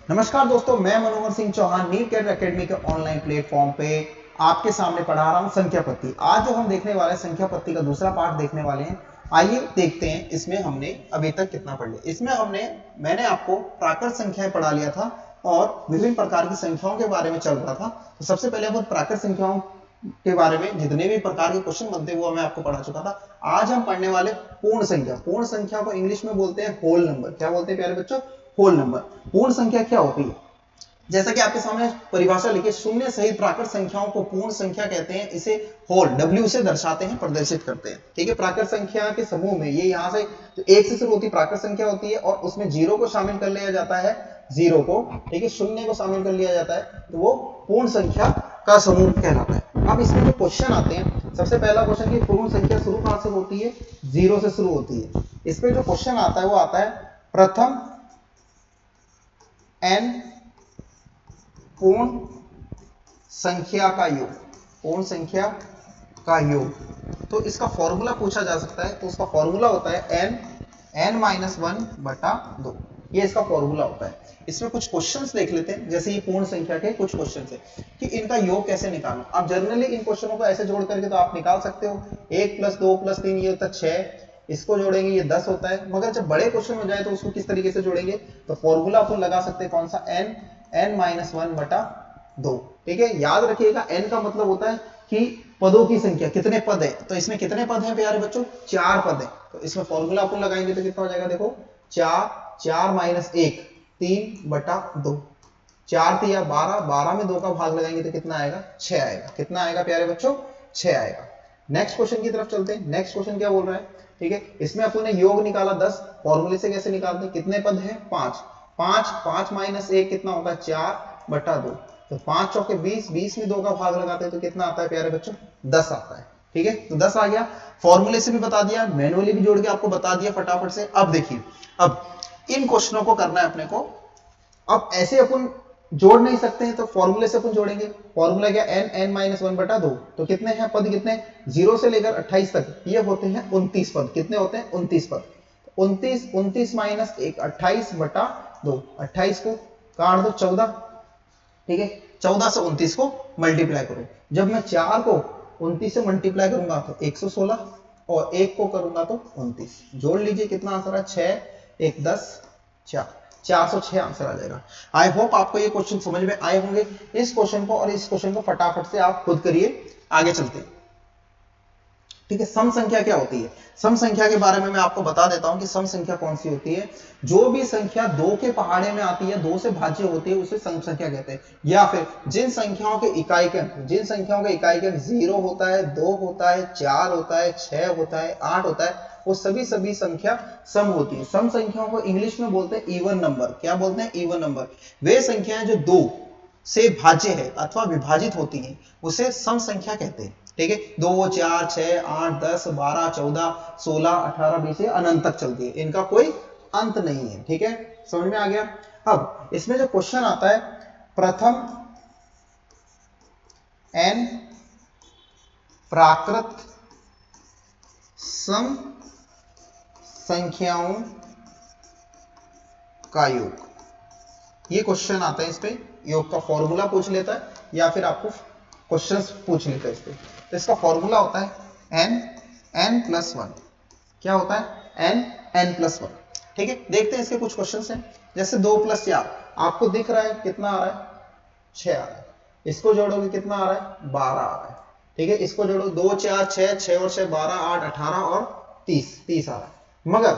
नमस्कार दोस्तों, मैं Manohar Singh Chauhan NEET career academy के ऑनलाइन प्लेटफॉर्म पे आपके सामने पढ़ा रहा हूं संख्या पत्ती। आज जो हम देखने वाले हैं संख्या पत्ती का दूसरा पार्ट देखने वाले हैं। आइए देखते हैं इसमें हमने अभी तक कितना पढ़ लिया। इसमें मैंने आपको प्राकृत संख्याएं पढ़ा लिया था और विभिन्न प्रकार की संख्याओं के बारे में चल रहा था। तो सबसे पहले हम प्राकृत संख्याओं के बारे में जितने भी प्रकार के क्वेश्चन बनते हैं वो मैं आपको पढ़ा चुका था। आज हम पढ़ने वाले पूर्ण संख्या। पूर्ण संख्या को इंग्लिश में बोलते हैं होल नंबर। क्या बोलते हैं प्यारे बच्चों? Whole number. पूर्ण संख्या क्या होती है? जैसा कि आपके सामने परिभाषा लिखी, शून्य सहित प्राकृत संख्याओं को पूर्ण संख्या कहते हैं। इसे होल W से दर्शाते हैं, प्रदर्शित करते हैं। ठीक है, प्राकृत संख्या के समूह में ये यहाँ से जो एक से शुरू होती प्राकृत संख्या होती है और उसमें जीरो को शामिल कर लिया जाता है, जीरो को, ठीक है, शून्य को शामिल कर लिया जाता है, तो वो पूर्ण संख्या का समूह कहलाता है। अब इसमें जो क्वेश्चन आते हैं, सबसे पहला क्वेश्चन की पूर्ण संख्या शुरू कहां से होती है? जीरो से शुरू होती है। इसमें जो क्वेश्चन आता है वो आता है प्रथम n पूर्ण संख्या का योग। पूर्ण संख्या का योग, तो इसका फॉर्मूला पूछा जा सकता है। तो उसका फॉर्मूला होता है n-1/2। ये इसका फॉर्मूला होता है। इसमें कुछ क्वेश्चंस देख लेते हैं। जैसे ये पूर्ण संख्या के कुछ क्वेश्चंस है कि इनका योग कैसे निकालना। आप जनरली इन क्वेश्चनों को ऐसे जोड़ करके तो आप निकाल सकते हो। 1 + 2 + 3 ये होता है 6, इसको जोड़ेंगे ये 10 होता है। मगर जब बड़े क्वेश्चन हो जाए तो उसको किस तरीके से जोड़ेंगे? तो फॉर्मूला अपन लगा सकते हैं कौन सा? n-1/2। ठीक है, याद रखिएगा n का मतलब होता है कि पदों की संख्या, कितने पद है। तो इसमें कितने पद हैं प्यारे बच्चों? 4 पद है। तो इसमें फॉर्मूला अपन लगाएंगे तो कितना हो जाएगा? देखो 4, 4 - 1 3/2। 4 × 12, 12 में 2 का भाग लगाएंगे तो कितना आएगा? 6 आएगा। कितना आएगा प्यारे बच्चों? 6 आएगा। नेक्स्ट क्वेश्चन की तरफ चलते हैं। नेक्स्ट क्वेश्चन क्या बोल रहा है? ठीक है, इसमें अपन ने योग निकाला 10। फॉर्मूले से कैसे निकालते हैं? कितने पद हैं? 5। 5 - 1 कितना होता है? 4/2। तो 5 चौके 20, 20 में 2 का भाग लगाते हैं तो कितना आता है प्यारे बच्चों? 10 आता है। ठीक है, तो 10 आ गया। फॉर्मूले से भी बता दिया, मैनुअली भी जोड़ के आपको बता दिया फटाफट से। अब देखिए, अब इन क्वेश्चनों को करना है अपने को। अब ऐसे अपन जोड़ नहीं सकते हैं तो फॉर्मूले से अपन जोड़ेंगे। फॉर्मूला क्या? n-1/2। तो कितने हैं पद? कितने? 0 से लेकर 28 तक ये होते हैं 29 पद। कितने होते हैं? 29 पद। 29 29 - 1 28/2। 28 को काट दो 14। ठीक है, 14 से 29 को मल्टीप्लाई करो। जब मैं 4 को 29 से मल्टीप्लाई करूंगा तो 116 और 1 को करूंगा तो 29। जोड़ लीजिए कितना आंसर है? 6 1 10 4 406 आंसर आ जाएगा। आई होप आपको ये क्वेश्चन समझ में आए होंगे। इस क्वेश्चन को और इस क्वेश्चन को फटाफट से आप खुद करिए। आगे चलते हैं। ठीक है, सम संख्या क्या होती है? सम संख्या के बारे में मैं आपको बता देता हूं कि सम संख्या कौन सी होती है। जो भी संख्या 2 के पहाड़े में आती है, 2 से भाज्य होती है, उसे सम संख्या कहते हैं। या फिर जिन संख्याओं के इकाई अंक 0 होता है, 2 होता है, 4 होता है, 6 होता है, 8 होता है, वो सभी संख्या सम होती है। सम संख्याओं को इंग्लिश में बोलते हैं इवन नंबर। क्या बोलते हैं? Even number. वे संख्याएं जो 2 से भाज्य है अथवा विभाजित होती है उसे सम संख्या कहते हैं। ठीक है, 2 4 6 8 10 12 14 16 18 20 अनंत तक चलती है। इनका कोई अंत नहीं है। ठीक है, समझ में आ गया। अब इसमें जो क्वेश्चन आता है, प्रथम n प्राकृत सम संख्याओं का योग, ये क्वेश्चन आता है। इस पे योग का फॉर्मूला पूछ लेता है या फिर आपको क्वेश्चंस पूछ लेता है इस पे। तो इसका फॉर्मूला होता है n+1। क्या होता है? n+1। ठीक है, देखते हैं इसके कुछ क्वेश्चंस हैं। जैसे 2 + 4 आपको दिख रहा है कितना आ रहा है? 6 आ रहा है। इसको जोड़ोगे कितना आ रहा है? 12 आ रहा है। ठीक है, इसको जोड़ो 2 4 6 6 और 6 12 8 18 और 30 आ रहा है। मगर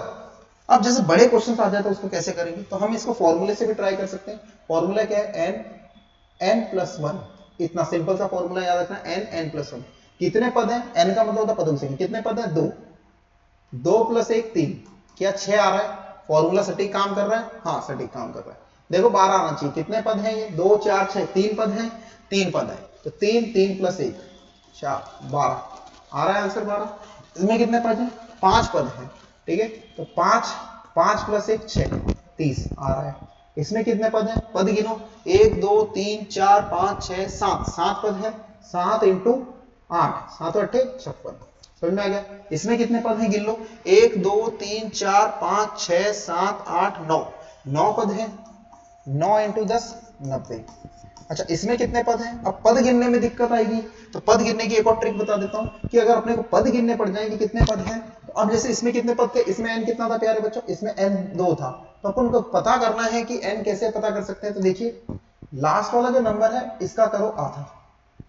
अब जैसे बड़े क्वेश्चन आ जाए तो उसको कैसे करेंगे? तो हम इसको फॉर्मूले से भी ट्राई कर सकते हैं। फॉर्मूला क्या है? n+1। इतना सिंपल सा फॉर्मूला याद रखना, n+1। कितने पद हैं? n का मतलब होता है पदों की संख्या। कितने पद हैं? 2। 2 + 1 3। क्या 6 आ रहा है? फॉर्मूला सटीक काम कर रहा है? हाँ, सटीक काम कर रहा है। देखो 12 आना चाहिए। कितने पद हैं ये? 2 4 6 3 पद हैं। 3 पद है तो 3 3 + 1 4 12 आ रहा है आंसर 12। इसमें कितने पद हैं? 5 पद हैं। ठीक है, तो 5 5 + 1 6 30 आ रहा है। इसमें कितने पद हैं? पद गिनो। 1 2 3 4 5 6 7 7 पद है। 7 × 8 7 8 56। समझ में आ गया? इसमें कितने पद हैं? गिन लो। 1 2 3 4 5 6 7 8 9 9 पद हैं। 9 इंटू 10 90। अच्छा इसमें कितने पद हैं? अब पद गिनने में दिक्कत आएगी, तो पद गिनने की एक और ट्रिक बता देता हूं कि अगर अपने को पद गिनने पड़ जाएंगे कितने पद हैं, तो अब जैसे इसमें कितने पद थे, इसमें n कितना था प्यारे बच्चों, इसमें n 2 था, तो अपन को पता करना है कि n कैसे पता कर सकते हैं। तो देखिए लास्ट वाला जो नंबर है इसका करो आधा,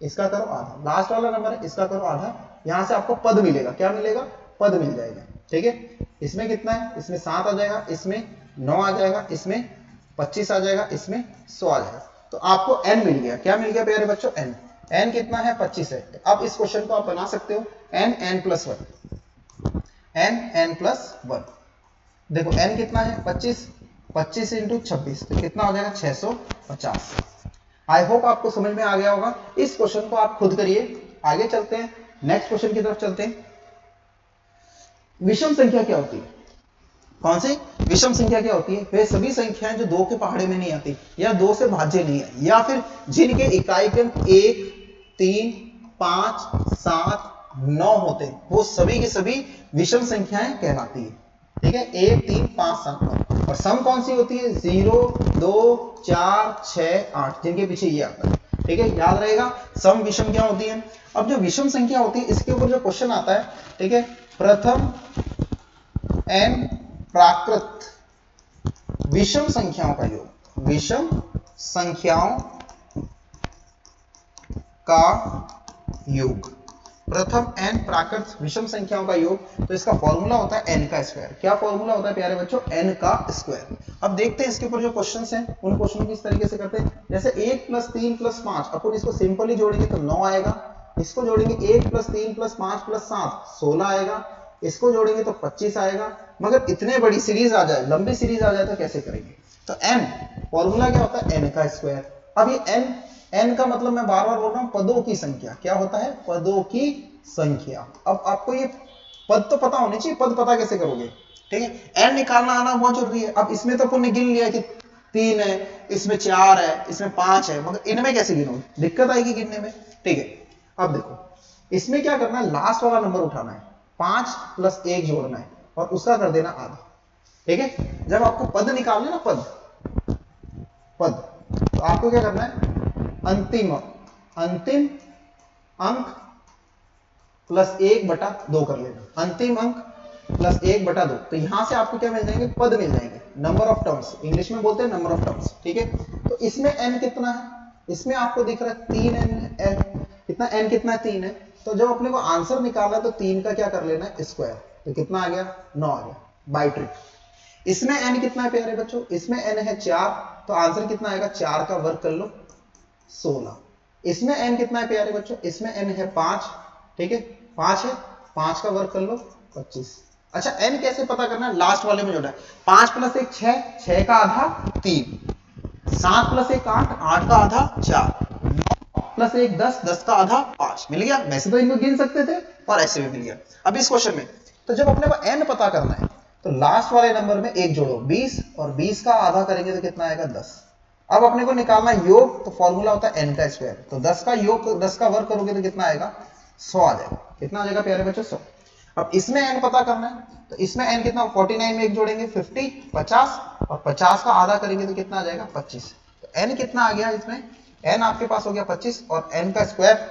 इसका करो आधा, लास्ट वाला नंबर है इसका करो आधा, यहां से आपको पद मिलेगा, क्या मिलेगा, पद मिल जाएगा। ठीक है, इसमें कितना है, इसमें 7 आ जाएगा, इसमें 9 आ जाएगा, इसमें 25 आ जाएगा, इसमें 100 आ जाएगा, तो आपको n मिल गया। क्या मिल गया प्यारे बच्चों, n। n कितना है, 25 है। अब इस क्वेश्चन को आप बना सकते हो n n plus 1, n n plus 1। देखो n कितना है 25, 25 इंटू 26 तो कितना हो जाएगा 650। आई होप आपको समझ में आ गया होगा। इस क्वेश्चन को आप खुद करिए। आगे चलते हैं, नेक्स्ट क्वेश्चन की तरफ चलते हैं। विषम संख्या क्या होती है? कौन सी विषम संख्या क्या होती है? वे सभी संख्याएं जो 2 के पहाड़े में नहीं आती या 2 से भाज्य नहीं है, या फिर जिनके इकाई क्रम 1 3 5 7 9 होते हैं, वो सभी की सभी विषम संख्याएं कहलाती है। ठीक है, 1 3 5 7 9। और सम कौन सी होती है? 0 2 4 6 8, जिनके पीछे ये आता है। ठीक है, याद रहेगा सम विषम क्या होती है। अब जो विषम संख्या होती है इसके ऊपर जो क्वेश्चन आता है, ठीक है, प्रथम n प्राकृत विषम संख्याओं का योग, विषम संख्याओं का योग, प्रथम n प्राकृत विषम संख्याओं का योग। तो इसका फॉर्मूला होता है n का स्क्वायर। क्या फॉर्मूला होता है प्यारे बच्चों? n का स्क्वायर। अब देखते हैं इसके ऊपर जो क्वेश्चंस हैं उन क्वेश्चनों को इस तरीके से करते हैं, जैसे 1 प्लस 3 प्लस 5, अपन इसको सिंपली जोड़ेंगे तो 9 आएगा, इसको जोड़ेंगे 1 प्लस 3 प्लस 5 प्लस 7 16 आएगा, इसको जोड़ेंगे तो 25 आएगा। मगर इतने बड़ी सीरीज आ जाए, लंबी सीरीज आ जाए तो कैसे करेंगे? तो n फॉर्मूला क्या होता है? n का स्क्वायर। अब ये n का मतलब मैं बार बार बोल रहा हूं पदों की संख्या। क्या होता है? पदों की संख्या। अब आपको ये पद तो पता होने चाहिए, पद पता कैसे करोगे? ठीक है, n निकालना आना बहुत जरूरी है। अब इसमें तो अपन ने गिन लिया कि 3 है, इसमें 4 है, इसमें 5 है, मगर इनमें कैसे गिनोगे? दिक्कत आएगी गिनने में। ठीक है, अब देखो इसमें क्या करना है, लास्ट वाला नंबर उठाना है, 5 प्लस 1 जोड़ना है और उसका कर देना आधा। ठीक है, जब आपको पद निकालना है ना, पद तो आपको क्या करना है, अंतिम अंक प्लस 1/2 कर लेना, अंतिम अंक प्लस 1/2। तो यहां से आपको क्या मिल जाएंगे? पद मिल जाएंगे, नंबर ऑफ टर्म्स, इंग्लिश में बोलते हैं नंबर ऑफ टर्म्स। ठीक है, तो इसमें n कितना है? इसमें आपको दिख रहा है 3n, कितना n कितना है? 3 है। तो जब अपने को आंसर निकालना है तो 3 का क्या कर लेना है? स्क्वायर। तो कितना आ गया? 9 आ गया, बाय ट्रिक। इसमें n कितना है प्यारे बच्चों? इसमें n है 4, तो आंसर कितना आएगा? 4 का वर्ग कर लो 16। इसमें n कितना है प्यारे बच्चों? इसमें n है 5, ठीक है, 5 है, 5 का वर्ग कर लो 25। अच्छा n कैसे पता करना है? लास्ट वाले में जोड़ा है, 5 प्लस 1 6, 6 का आधा 3, 7 प्लस 1 8, 8 का आधा 4, 9 प्लस 1 10, 10 का आधा 5। मिल गया। वैसे तो इनको गिन सकते थे और ऐसे भी मिल गया। अब इस क्वेश्चन में तो जब अपने को n पता करना है तो लास्ट वाले नंबर में 1 जोड़ो, 20, और 20 का आधा करेंगे तो कितना आएगा? 10। अब अपने को निकालना योग, तो फॉर्मूला होता है n का स्क्वायर। तो 10 का योग, 10 का वर्ग करोगे तो कितना आएगा? 100 आ जाएगा। कितना आ जाएगा प्यारे बच्चों? 100। अब इसमें n पता करना है, तो इसमें n कितना? 49 में 1 जोड़ेंगे 50, 50, और 50 का आधा करेंगे तो कितना आ जाएगा? 25। तो n कितना आ गया इसमें? n आपके पास हो गया 25, और n का स्क्वायर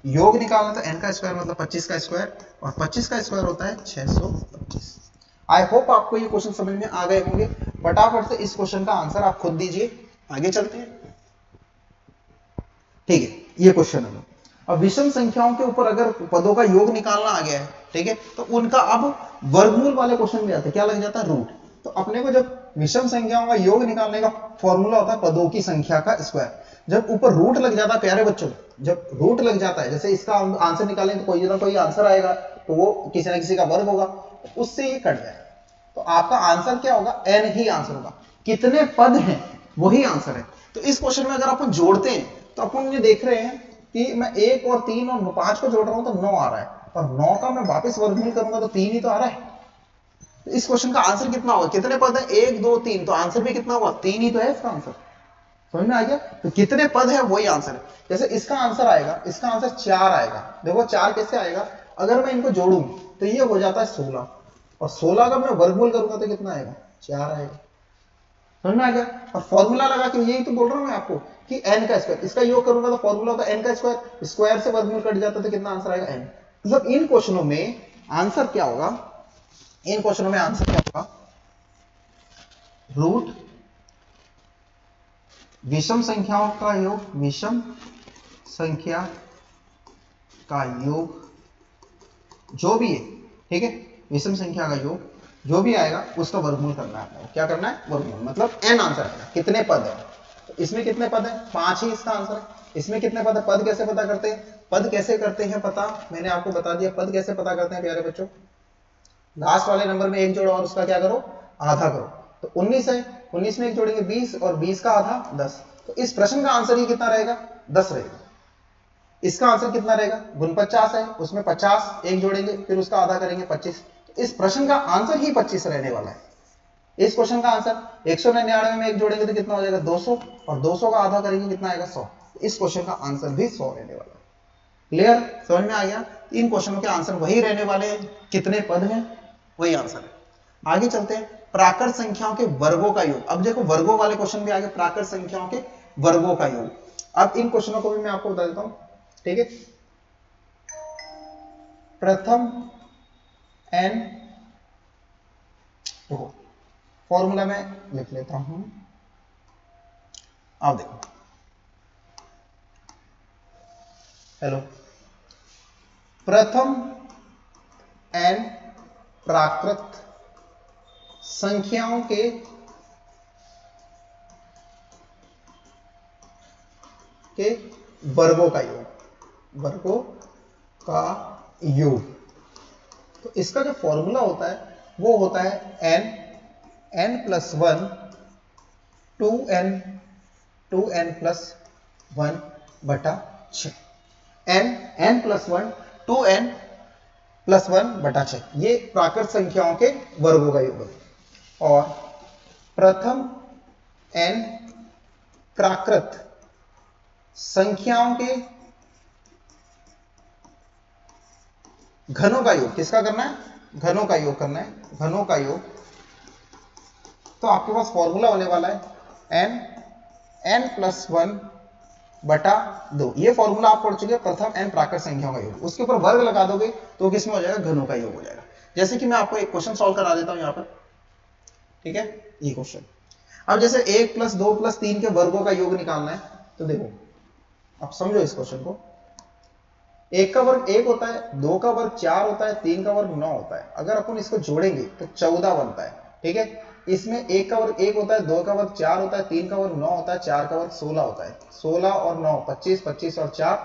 योग निकालना, तो n का स्क्वायर मतलब 25 का स्क्वायर, और 25 का स्क्वायर होता है 625। आई होप आपको ये क्वेश्चन समझ में आ गए होंगे। फटाफट से इस क्वेश्चन का आंसर आप खुद दीजिए। आगे चलते हैं। ठीक है, ये क्वेश्चन है। अब विषम संख्याओं के ऊपर अगर पदों का योग निकालना आ गया है, ठीक है, तो उनका अब वर्गमूल वाले क्वेश्चन में आते हैं, क्या लग जाता है? रूट। तो अपने को जब विषम संख्याओं का योग निकालने का फॉर्मूला होता है पदों की संख्या का स्क्वायर। जब ऊपर रूट लग जाता है प्यारे बच्चों, जब रूट लग जाता है, जैसे इसका आंसर निकालें तो कोई ना कोई आंसर आएगा, तो वो किसी ना किसी का वर्ग होगा, तो उससे ये कट जाएगा। तो आपका आंसर क्या होगा? n ही आंसर होगा। कितने पद हैं वही आंसर है। तो इस क्वेश्चन में अगर अपन जोड़ते हैं तो अपन ये देख रहे हैं कि मैं 1 और 3 और 5 को जोड़ रहा हूं तो 9 आ रहा है, और 9 का मैं वापस वर्गमूल करूंगा तो 3 ही तो आ रहा है। तो इस क्वेश्चन का आंसर कितना होगा? कितने पद है? 1 2 3, तो आंसर भी कितना होगा? 3 ही तो है इसका आंसर। समझ में आ गया? तो कितने पद है वही आंसर है। जैसे इसका आंसर आएगा, इसका आंसर 4 आएगा। देखो 4 कैसे आएगा? अगर मैं इनको जोड़ूं तो ये हो जाता है 16, और 16 का मैं वर्गमूल करूंगा तो कितना आएगा? 4 आएगा। समझ में आ गया। और फॉर्मूला लगा के यही तो बोल रहा हूं मैं आपको कि n का स्क्वायर, इसका योग करूंगा तो फॉर्मूला होता है n का स्क्वायर, स्क्वायर से वर्गमूल कट जाता है तो कितना आंसर आएगा n। मतलब इन क्वेश्चनों में आंसर क्या होगा, इन क्वेश्चनों में आंसर क्या होगा, रूट विषम संख्याओं का योग, विषम संख्या का योग जो भी है, ठीक है, विषम संख्या का योग जो भी आएगा उसका वर्गमूल करना है। क्या करना है, वर्गमूल, मतलब n आंसर आएगा। कितने पद है, तो इसमें कितने पद है, 5 ही इसका आंसर है। इसमें कितने पद है, पद कैसे पता करते हैं, पद कैसे करते हैं पता, मैंने आपको बता दिया पद कैसे पता करते हैं प्यारे बच्चों। लास्ट वाले नंबर में एक जोड़ो और उसका क्या करो, आधा करो। तो 19 है, 19 में एक जोड़ेंगे 20 और 20 का आधा 10। तो इस प्रश्न का आंसर ही कितना रहेगा, 10 रहेगा। इसका आंसर कितना रहेगा, 49 है, उसमें 50 एक जोड़ेंगे फिर उसका आधा करेंगे 25। तो इस प्रश्न का आंसर ही 25 रहने वाला है। इस क्वेश्चन का आंसर 199 में एक जोड़ेंगे तो कितना हो जाएगा 200 और 200 का आधा करेंगे कितना आएगा 100। इस क्वेश्चन का आंसर भी 100 रहने वाला है। क्लियर, समझ में आ गया। इन क्वेश्चनों के आंसर वही रहने वाले हैं, कितने पद हैं वही आंसर है। आगे चलते हैं, प्राकृत संख्याओं के वर्गों का योग। अब देखो वर्गों वाले क्वेश्चन भी आगे, प्राकृत संख्याओं के वर्गों का योग। अब इन क्वेश्चनों को भी मैं आपको बता देता हूं, ठीक है। प्रथम n, देखो फॉर्मूला में लिख लेता हूं, आप देखो, हेलो, प्रथम n प्राकृत संख्याओं के वर्गों का योग, वर्गों का योग। तो इसका जो फॉर्मूला होता है वो होता है n प्लस 1 2n प्लस 1 बटा 6। n प्लस 1 2n प्लस 1 बटा 6, ये प्राकृत संख्याओं के वर्गों का योग है। और प्रथम n प्राकृत संख्याओं के घनों का योग, किसका करना है, घनों का योग करना है, घनों का योग। तो आपके पास फॉर्मूला होने वाला है n प्लस 1 बटा 2। ये फॉर्मूला आप पढ़ चुके हैं, प्रथम n प्राकृत संख्याओं का योग। उसके ऊपर वर्ग लगा दोगे तो किसमें हो जाएगा, घनों का योग हो जाएगा। जैसे कि मैं आपको एक क्वेश्चन सॉल्व करा देता हूं यहां पर, ठीक है, ये क्वेश्चन। अब जैसे 1 प्लस 2 प्लस 3 के वर्गों का योग निकालना है, तो देखो आप समझो इस क्वेश्चन को। 1 का वर्ग 1 होता है, 2 का वर्ग 4 होता है, 3 का वर्ग 9 होता है। अगर अपन इसको जोड़ेंगे तो 14 बनता है, ठीक है। इसमें 1 का वर्ग 1 होता है, 2 का वर्ग 4 होता है, 3 का वर्ग 9 होता है, 4 का वर्ग 16 होता है। 16 और 9 25, 25 और 4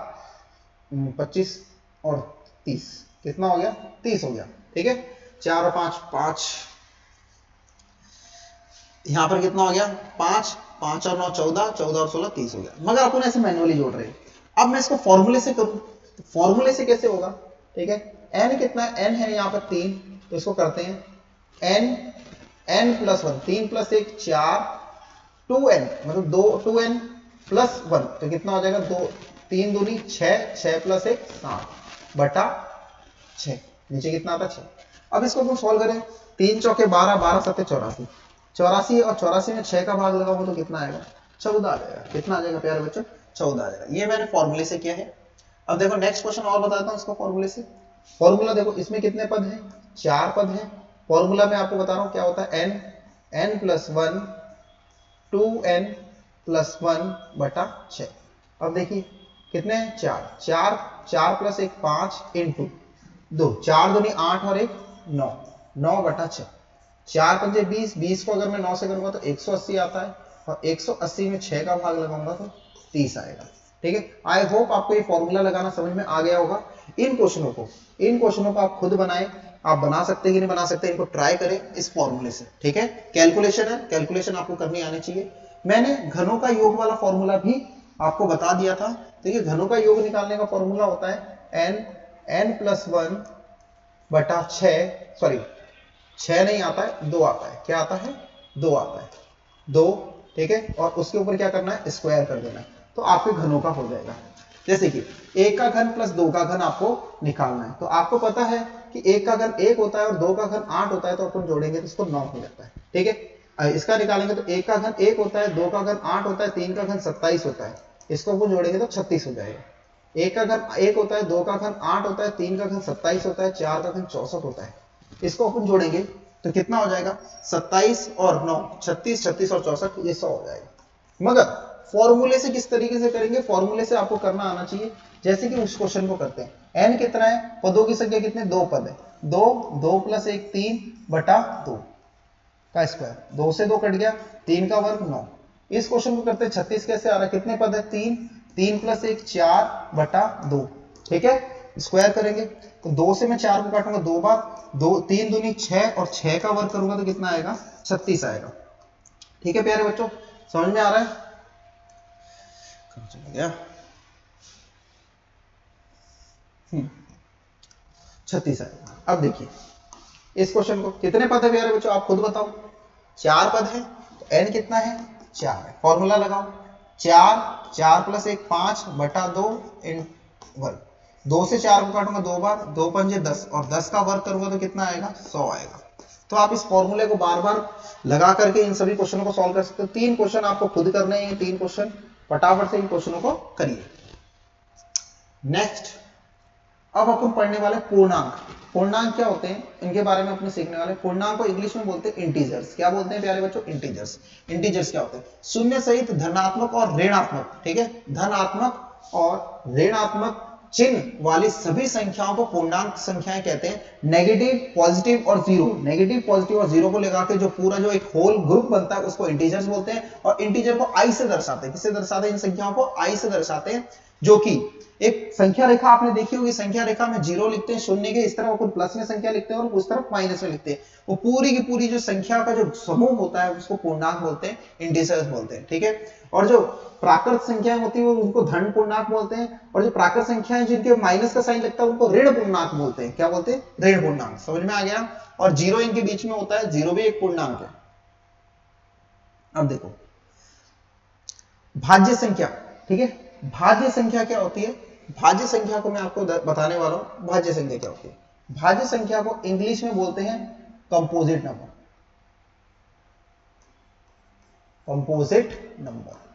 25 और 30, कितना हो गया, 30 हो गया, ठीक है। 4 और 5 5, यहां पर कितना हो गया 5, 5 और 9 14, 14 और 16 30 हो गया। मगर अपन ऐसे मैनुअली जोड़ रहे हैं। अब मैं इसको फॉर्मूले से करूं, तो फॉर्मूले से कैसे होगा, ठीक है। n कितना है, n है यहाँ पर 3, तो इसको करते हैं n प्लस 1, 3 प्लस 1 4, 2n मतलब 2n प्लस 1, तो कितना हो जाएगा 2 3 दूनी 6, 6 प्लस 1 7 बटा 6, नीचे कितना आता 6। अब इसको अपन सॉल्व करें, 3 चौके 12, 12 सत्ते 84, 84 और 84 में 6 का भाग लगाओगे तो कितना आएगा, 14 आ जाएगा। कितना आ जाएगा प्यारे बच्चों, 14 आ जाएगा। ये मैंने फॉर्मूले से किया है। अब देखो नेक्स्ट क्वेश्चन और बताता हूं इसको फॉर्मूले से। फॉर्मूला देखो, इसमें कितने पद हैं, 4 पद हैं। फॉर्मूला में आपको बता रहा हूं क्या होता है, n प्लस 1 2n प्लस 1 बटा 6। अब देखिए कितने हैं, 4 4 प्लस 1 5 इंटू 2, 4 दूनी 8 और 1 9, 9 बटा 6। 4 पंजे 20, 20 को अगर मैं 9 से करूंगा तो 180 आता है, और 180 में 6 का भाग लगाऊंगा तो 30 आएगा, ठीक है। आई होप आपको ये फॉर्मूला लगाना समझ में आ गया होगा। इन क्वेश्चनों को आप खुद बनाएं, आप बना सकते हैं कि नहीं बना सकते, इनको ट्राई करें इस फॉर्मूले से, ठीक है। कैलकुलेशन है, कैलकुलेशन आपको करनी आनी चाहिए। मैंने घनों का योग वाला फॉर्मूला भी आपको बता दिया था। देखिए घनों का योग निकालने का फॉर्मूला होता है n प्लस 1 बटा 6, सॉरी 6 नहीं आता है, 2 आता है। क्या आता है, 2 आता है, 2, ठीक है। और उसके ऊपर क्या करना है, स्क्वायर कर देना है, तो आपके घनों का हो जाएगा। जैसे कि 1 का घन प्लस 2 का घन आपको निकालना है, तो आपको पता है कि 1 का घन 1 होता है और 2 का घन 8 होता है, तो अपन जोड़ेंगे तो इसको 9 हो जाता है, ठीक है। इसका निकालेंगे तो 1 का घन 1 होता है, 2 का घन 8 होता है, 3 का घन 27 होता है, इसको अपन जोड़ेंगे तो 36 हो जाएगा। 1 का घन 1 होता है, 2 का घन 8 होता है, 3 का घन 27 होता है, 4 का घन 64 होता है, इसको अपन जोड़ेंगे तो कितना हो जाएगा 27 और 9 36, 36 और 64 ये 100 हो जाएगा। मगर फॉर्मूले से किस तरीके से करेंगे, फॉर्मूले से आपको करना आना चाहिए जैसे कि उस क्वेश्चन को करते हैं। n कितना है, पदों की संख्या कितने, 2 पद है, 2 2 + 1 3 बटा 2 का स्क्वायर, 2 से 2 कट गया, 3 का वर्ग 9। इस क्वेश्चन को करते हैं 36 कैसे आ रहा है, कितने पद है, 3 3 + 1 4 बटा 2, ठीक है, स्क्वायर करेंगे तो 2 से मैं 4 को काटूंगा 2 बार, 2 3 दूनी 6 और 6 का वर्ग करूंगा तो कितना आएगा 36 आएगा। ठीक है प्यारे बच्चों, समझ में आ रहा है, चला गया 36 आएगा। अब देखिए इस क्वेश्चन को, कितने पद है प्यारे बच्चों आप खुद बताओ, 4 पद है तो n कितना है 4 है, फॉर्मूला लगाओ 4 4 + 1 5 बटा 2 इन वर्ग, 2 से 4 को काटूंगा 2 बार, 2 पंजे 10 और 10 का वर्ग करूंगा तो कितना आएगा 100 आएगा। तो आप इस फॉर्मूले को बार बार लगा करके इन सभी क्वेश्चनों को सॉल्व कर सकते हो। 3 क्वेश्चन आपको खुद करने हैं, 3 क्वेश्चन फटाफट से इन क्वेश्चनों को करिए। नेक्स्ट अब अपन पढ़ने वाले पूर्णांक। पूर्णांक क्या होते हैं इनके बारे में अपने सीखने वाले। पूर्णांक को इंग्लिश में बोलते हैं इंटीजर्स। क्या बोलते हैं प्यारे बच्चों, इंटीजर्स। इंटीजर्स क्या होते हैं, शून्य सहित धनात्मक और ऋणात्मक, ठीक है, धनात्मक और ऋणात्मक चिन्ह वाली सभी संख्याओं को पूर्णांक संख्याएं कहते हैं। नेगेटिव, पॉजिटिव और जीरो, नेगेटिव, पॉजिटिव और जीरो को लगा के जो पूरा जो एक होल ग्रुप बनता है उसको इंटीजर्स बोलते हैं। और इंटीजर को आई से दर्शाते हैं, किससे दर्शाते हैं, इन संख्याओं को आई से दर्शाते हैं, जो कि एक संख्या रेखा आपने देखी होगी, संख्या रेखा में जीरो लिखते हैं शून्य के, इस तरह कुछ प्लस में संख्या लिखते हैं और उस तरफ माइनस में लिखते हैं। वो पूरी की पूरी जो संख्या का जो समूह होता है उसको पूर्णांक बोलते हैं, इंटीजर्स बोलते हैं, ठीक है। और जो प्राकृत संख्याएं होती है उनको धन पूर्णांक बोलते हैं, और जो प्राकृत संख्याएं जिनके माइनस का साइन लगता है उनको ऋण पूर्णांक बोलते हैं। क्या बोलते हैं, ऋण पूर्णांक। समझ में आ गया। और जीरो इनके बीच में होता है, जीरो भी एक पूर्णांक है। अब देखो भाज्य संख्या, ठीक है, भाज्य संख्या क्या होती है, भाज्य संख्या को मैं आपको बताने वाला हूं। भाज्य संख्या क्या होती है, भाज्य संख्या को इंग्लिश में बोलते हैं कंपोजिट नंबर, कंपोजिट नंबर,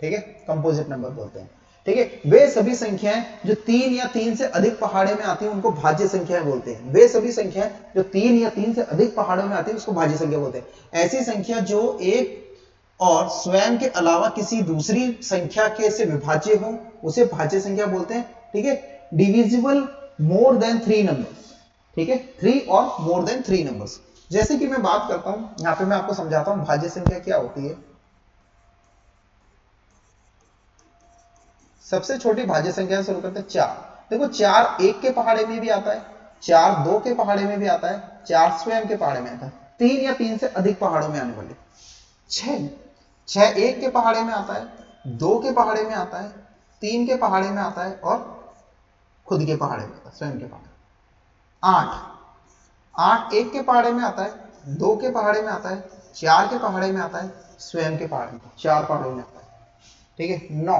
ठीक है, कंपोजिट नंबर बोलते हैं, ठीक है। वे सभी संख्याएं जो 3 या 3 से अधिक पहाड़े में आती हैं उनको भाज्य संख्याएं बोलते हैं। वे सभी संख्याएं जो 3 या 3 से अधिक पहाड़ों में आती है उसको भाज्य संख्या बोलते हैं। ऐसी संख्या जो एक और स्वयं के अलावा किसी दूसरी संख्या के से विभाज्य हो उसे भाज्य संख्या बोलते हैं, ठीक है। डिविजिबल मोर देन 3 नंबर्स, ठीक है, 3 और मोर देन 3 नंबर्स। जैसे कि मैं बात करता हूं, यहां पे मैं आपको समझाता हूं भाज्य संख्या क्या होती है। सबसे छोटी भाज्य संख्या से शुरू करते हैं 4। देखो 4 1 के पहाड़े में भी आता है, 4 2 के पहाड़े में भी आता है, 4 स्वयं के पहाड़े में आता है, 3 या 3 से अधिक पहाड़ों में आने वाले, 6 1 के पहाड़े में आता है, 2 के पहाड़े में आता है, 3 के पहाड़े में आता है और खुद के पहाड़े में आता है, स्वयं के पहाड़े। 8 1 के पहाड़े में आता है, 2 के पहाड़े में आता है, 4 के पहाड़े में आता है, स्वयं के पहाड़े में 4 पहाड़ों में आता है, ठीक है। 9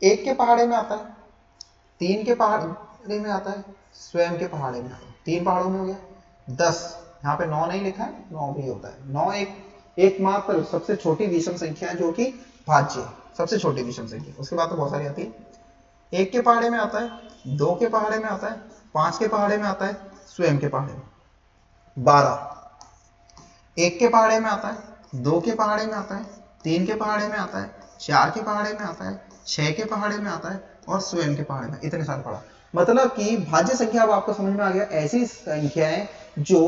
1 के पहाड़े में आता है, 3 के पहाड़े में आता है, स्वयं के पहाड़े में आता है, 3 पहाड़ों में हो गया। 10 यहाँ पे 9 नहीं लिखा है, 9 भी होता है। 9 एकमात्र सबसे छोटी विषम संख्या है जो कि भाज्य है, सबसे छोटी विषम संख्या। उसके बाद तो बहुत सारी आती है। 1 के पहाड़े में आता है, 2 के पहाड़े में आता है, 5 के पहाड़े में आता है, स्वयं के पहाड़े में। 12 1 के पहाड़े में आता है, 2 के पहाड़े में आता है, 3 के पहाड़े में आता है, 4 के पहाड़े में आता है, 6 के पहाड़े में आता है और स्वयं के पहाड़े में। इतने सारे पढ़ा, मतलब कि भाज्य संख्या अब आपको समझ में आ गया। ऐसी संख्याएं जो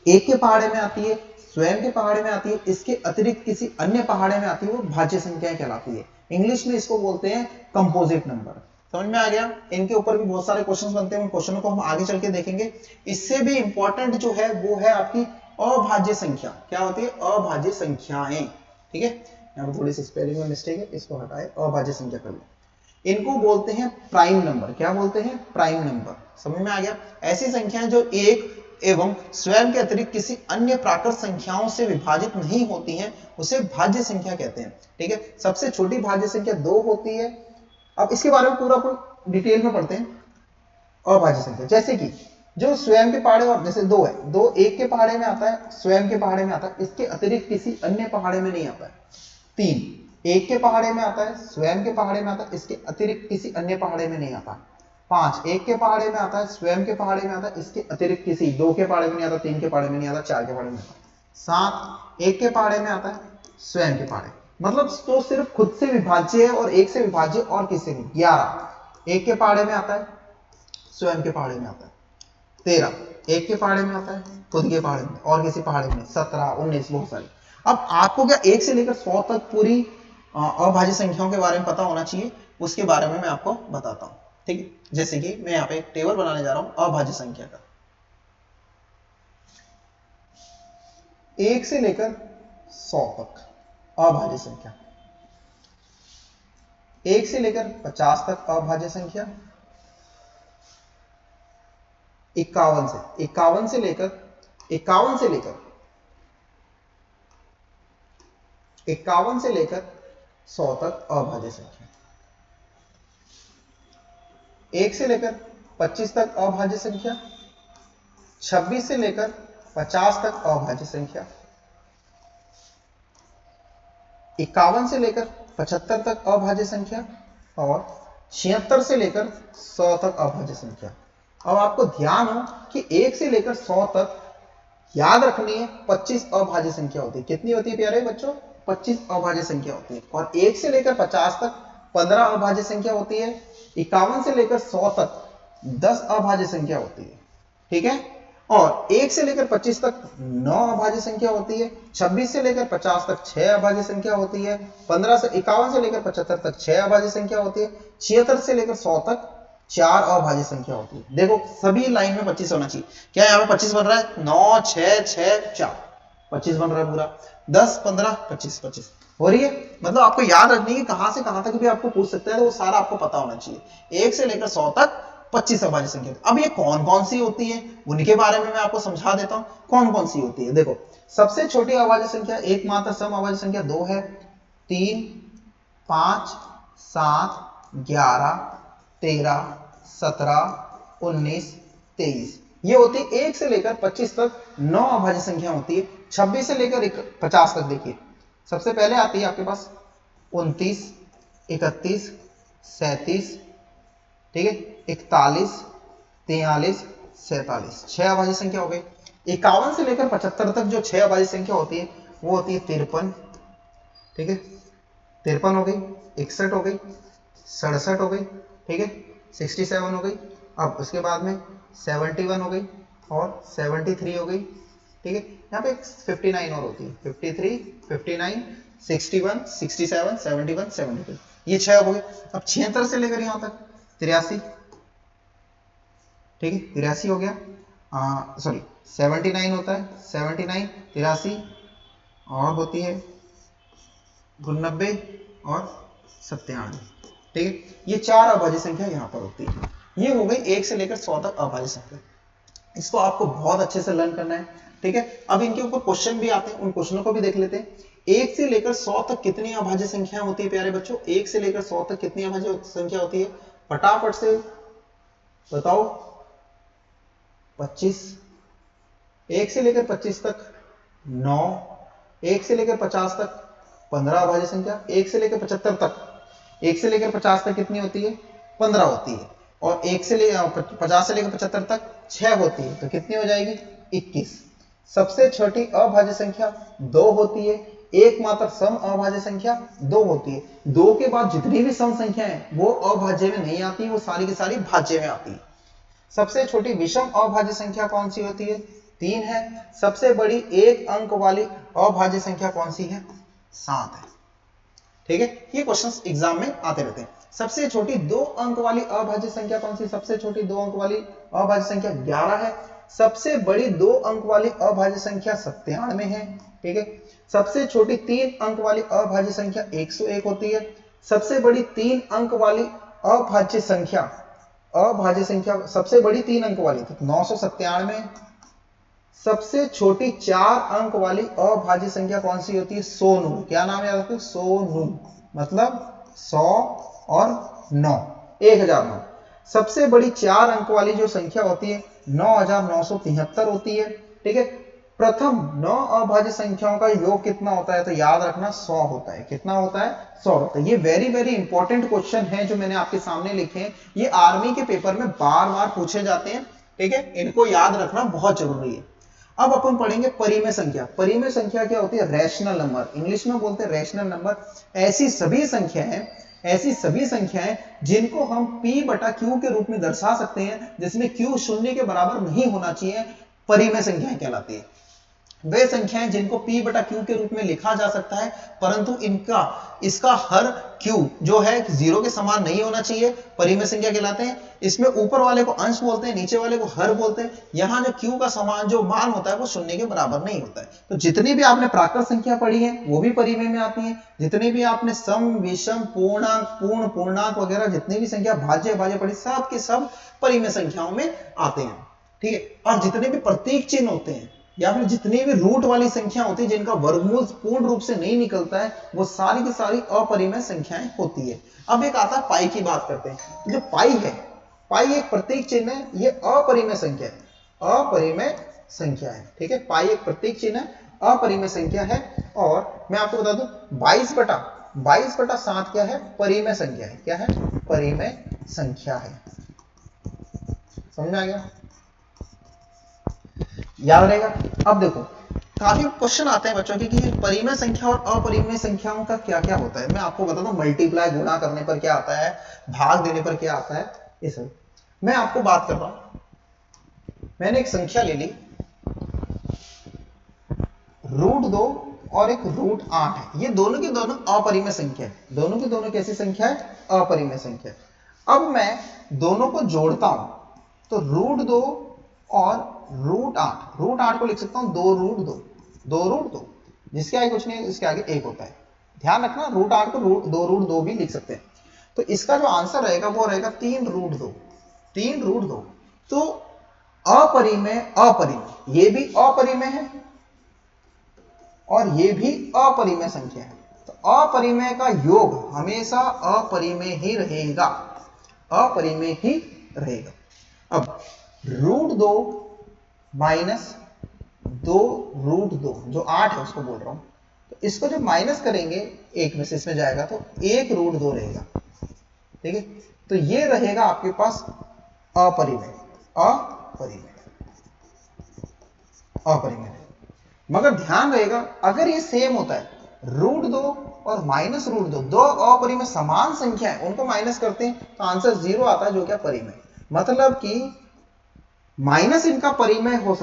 1 के पहाड़े में आती है, स्वयं के पहाड़े में आती है, इसके अतिरिक्त किसी अन्य पहाड़े में आती है, वो भाज्य संख्याएं कहलाती है। इंग्लिश में इसको बोलते हैं कंपोजिट नंबर। समझ में आ गया। इनके ऊपर भी बहुत सारे क्वेश्चंस बनते हैं, उन क्वेश्चनों को हम आगे चल के देखेंगे। इससे भी इंपॉर्टेंट जो है वो है आपकी अभाज्य संख्या। क्या होती है, अभाज्य संख्याएं, ठीक है। यहाँ पर थोड़ी सी स्पेलिंग में मिस्टेक है, इसको हटाए, अभाज्य संख्या कर लो। इनको बोलते हैं प्राइम नंबर। क्या बोलते हैं, प्राइम नंबर। समझ में आ गया। ऐसी संख्याएं जो एक एवं स्वयं के अतिरिक्त किसी अन्य प्राकृत संख्याओं से विभाजित नहीं होती हैं उसे भाज्य संख्या कहते हैं, ठीक है। सबसे छोटी भाज्य संख्या 2 होती है। अब इसके बारे में पूरा अपन डिटेल में पढ़ते हैं। अभाज्य संख्या जैसे कि जो स्वयं के पहाड़े, और जैसे दो है, दो एक के पहाड़े में आता है, स्वयं के पहाड़े में आता है, इसके अतिरिक्त किसी अन्य पहाड़े में नहीं आता है। 3 एक के पहाड़े में आता है, स्वयं के पहाड़े में आता है, इसके अतिरिक्त किसी अन्य पहाड़े में नहीं आता। 5 एक के पहाड़े में आता है, स्वयं के पहाड़े में आता है, इसके अतिरिक्त किसी 2 के पहाड़े में नहीं आता, 3 के पहाड़े में नहीं आता, 4 के पहाड़े में आता। 7 एक के पहाड़े में आता है, स्वयं के पहाड़े, मतलब तो सिर्फ खुद से विभाज्य है और एक से विभाज्य और किसी नहीं। 11 एक के पहाड़े में आता है, स्वयं के पहाड़े में आता है। 13 एक के पहाड़े में आता है, खुद के पहाड़े में और किसी पहाड़े में। 17 19 बहुत सारी। अब आपको क्या 1 से लेकर 100 तक पूरी अभाज्य संख्याओं के बारे में पता होना चाहिए, उसके बारे में मैं आपको बताता हूं। ठीक है, जैसे कि मैं यहाँ पे एक टेबल बनाने जा रहा हूं अभाज्य संख्या का। 1 से लेकर 100 तक अभाज्य संख्या, 1 से लेकर 50 तक अभाज्य संख्या, 51 से लेकर 51 से लेकर 100 तक अभाज्य संख्या, 1 से लेकर 25 तक अभाज्य संख्या, 26 से लेकर 50 तक अभाज्य संख्या, 51 से लेकर 75 तक अभाज्य संख्या और 76 से लेकर 100 तक अभाज्य संख्या। अब आपको ध्यान हो कि 1 से लेकर 100 तक याद रखनी है 25 अभाज्य संख्या होती है। कितनी होती है प्यारे बच्चों? 25 अभाज्य संख्या होती है। और 1 से लेकर 50 तक 15 अभाज्य संख्या होती है। 51 से लेकर 100 तक 10 अभाज्य संख्या होती है। ठीक है, और 1 से लेकर 25 तक 9 अभाज्य संख्या होती है। 26 से लेकर 50 तक 6 अभाज्य संख्या होती है। 51 से लेकर 75 तक 6 अभाज्य संख्या होती है। 76 से लेकर 100 तक 4 अभाज्य संख्या होती है। देखो सभी लाइन में 25 होना चाहिए। क्या यहाँ पे 25 बन रहा है? 9 6 6 4 25 बन रहा है पूरा। 10 15 25 25 हो रही है। मतलब आपको याद रखनी है कहां से कहां तक भी आपको पूछ सकता है, तो वो सारा आपको पता होना चाहिए। 1 से लेकर 100 तक 25 अभाज्य संख्या। अब ये कौन कौन सी होती है उनके बारे में मैं आपको समझा देता हूं कौन कौन सी होती है। देखो सबसे छोटी अभाज्य संख्या एकमात्र सम अभाज्य संख्या 2 है। 3 5 7 11 13 17 19 23 ये होती है 1 से लेकर 25 तक 9 अभाज्य संख्या होती है। 26 से लेकर 50 तक देखिए सबसे पहले आती है आपके पास 29 31 37, ठीक है, 41 43 47 6 अभाज्य संख्या हो गई। 51 से लेकर 75 तक जो 6 अभाज्य संख्या होती है वो होती है 53, ठीक है, 53 हो गई, 61 हो गई, 67 हो गई, ठीक है, 67 हो गई। अब उसके बाद में 71 हो गई और 73 हो गई, ठीक है। यहाँ पे 59 और होती है 53 59 61 67 71 72 ये 6 हो गई। अब 76 से लेकर यहाँ तक 83, ठीक है, 83 हो गया, सॉरी 79 होता है 79 83 और होती है 89 और 97, ठीक है। ये 4 अभाज्य संख्या यहाँ पर होती है। ये हो गई 1 से लेकर 100 तक अभाज्य संख्या। इसको आपको बहुत अच्छे से लर्न करना है, ठीक है। अब इनके ऊपर क्वेश्चन भी आते हैं, उन क्वेश्चनों को भी देख लेते हैं। 1 से लेकर 100 तक कितनी अभाज्य संख्या होती है प्यारे बच्चों? 1 से लेकर 100 तक कितनी अभाज्य संख्या होती है? फटाफट से बताओ। 25। 1 से लेकर 25 तक 9, 1 से लेकर 50 तक 15 अभाज्य संख्या, 1 से लेकर 75 तक, 1 से लेकर 50 तक कितनी होती है? 15 होती है। और 1 से लेकर 50 से लेकर 75 तक 6 होती है, तो कितनी हो जाएगी? 21। सबसे छोटी अभाज्य संख्या 2 होती है। एकमात्र सम अभाज्य संख्या 2 होती है। 2 के बाद जितनी भी सम संख्या है वो अभाज्य में नहीं आती, वो सारी की सारी भाज्य में आती है। सबसे छोटी विषम अभाज्य संख्या कौन सी होती है? 3 है। सबसे बड़ी एक अंक वाली अभाज्य संख्या कौन सी है? 7 है, ठीक है। ये क्वेश्चंस एग्जाम में आते रहते हैं। सबसे छोटी 2 अंक वाली अभाज्य संख्या कौन सी? सबसे छोटी 2 अंक वाली अभाज्य संख्या 11 है। सबसे बड़ी 2 अंक वाली अभाज्य संख्या 97 है, ठीक है। सबसे छोटी 3 अंक वाली अभाज्य संख्या 101 होती है। सबसे बड़ी 3 अंक वाली अभाज्य संख्या सबसे बड़ी 3 अंक वाली थी 997। सबसे छोटी 4 अंक वाली अभाज्य संख्या कौन सी होती है? 100। क्या नाम याद रखो? 100, मतलब 100 और 9, 1009। सबसे बड़ी 4 अंक वाली जो संख्या होती है 9973 होती है। ठीक है, प्रथम 9 अभाज्य संख्याओं का योग कितना होता है? तो याद रखना 100 होता है। कितना होता है? 100 होता है। ये वेरी वेरी इंपॉर्टेंट क्वेश्चन है जो मैंने आपके सामने लिखे हैं। ये आर्मी के पेपर में बार बार पूछे जाते हैं। ठीक है, इनको याद रखना बहुत जरूरी है। अब अपन पढ़ेंगे परिमेय संख्या। परिमेय संख्या क्या होती है? रैशनल नंबर, इंग्लिश में बोलते हैं रैशनल नंबर। ऐसी सभी संख्याएं जिनको हम p बटा q के रूप में दर्शा सकते हैं, जिसमें q शून्य के बराबर नहीं होना चाहिए, परिमेय संख्याएं कहलाती है। वे संख्याएं जिनको p बटा q के रूप में लिखा जा सकता है, परंतु इसका हर q जो है 0 के समान नहीं होना चाहिए, परिमेय संख्या कहलाते हैं। इसमें ऊपर वाले को अंश बोलते हैं, नीचे वाले को हर बोलते हैं। यहाँ जो q का समान जो मान होता है वो शून्य के बराबर नहीं होता है। तो जितनी भी आपने प्राकृत संख्या पढ़ी है वो भी परिमेय में आती है। जितनी भी आपने सम, विषम, पूर्णांक, पूर्ण, पूर्णांक वगैरह जितनी भी संख्या भाज्य अभाज्य पढ़ी, सब के सब परिमेय संख्याओं में आते हैं। ठीक है, और जितने भी प्रतीक चिन्ह होते हैं या फिर जितनी भी रूट वाली संख्या होती है जिनका वर्गमूल पूर्ण रूप से नहीं निकलता है, वो सारी की सारी अपरिमेय संख्याएं होती है। अब एक आता है पाई की बात करते हैं। जो पाई है, पाई एक प्रतीक चिन्ह है, ये अपरिमेय संख्या है। अपरिमेय संख्या है। ठीक है, पाई एक प्रतीक चिन्ह है, अपरिमेय संख्या है। और मैं आपको बता दूं 22/7 क्या है? परिमेय संख्या है। क्या है? परिमेय संख्या है। समझ में आ गया? याद रहेगा। अब देखो काफी क्वेश्चन आते हैं बच्चों के कि परिमेय संख्या और अपरिमेय संख्याओं का क्या क्या होता है। मैं आपको बताता हूं, मल्टीप्लाई गुणा करने पर क्या आता है, भाग देने पर क्या आता है, ये सब मैं आपको बात कर रहा हूं। मैंने एक संख्या ले ली √2 और एक √8 है। ये दोनों की दोनों अपरिमेय संख्या है। दोनों की दोनों कैसी संख्या है? अपरिमेय संख्या। अब मैं दोनों को जोड़ता हूं तो √2 और √8 को लिख सकता हूं 2√2 जिसके आगे कुछ नहीं है, इसके आगे 1 होता है। ध्यान रखना √8 को 2√2 भी लिख सकते हैं। तो इसका जो आंसर रहेगा वो रहेगा 3√2। तो अपरिमेय अपरिमेय, ये भी अपरिमेय है और ये भी अपरिमेय संख्या है। तो अपरिमेय का योग हमेशा अपरिमेय ही रहेगा, अपरिमेय ही रहेगा। अब √2 माइनस 2√2 जो 8 है उसको बोल रहा हूं, तो इसको जब माइनस करेंगे एक में से इसमें जाएगा तो 1√2 रहेगा। ठीक है, तो ये रहेगा आपके पास अपरिमेय। अपरिमेय मगर ध्यान रहेगा अगर ये सेम होता है √2 और -√2 दो अपरिमेय समान संख्या है, उनको माइनस करते हैं तो आंसर 0 आता है, जो क्या परिमेय। मतलब कि माइनस इनका परिमेय हो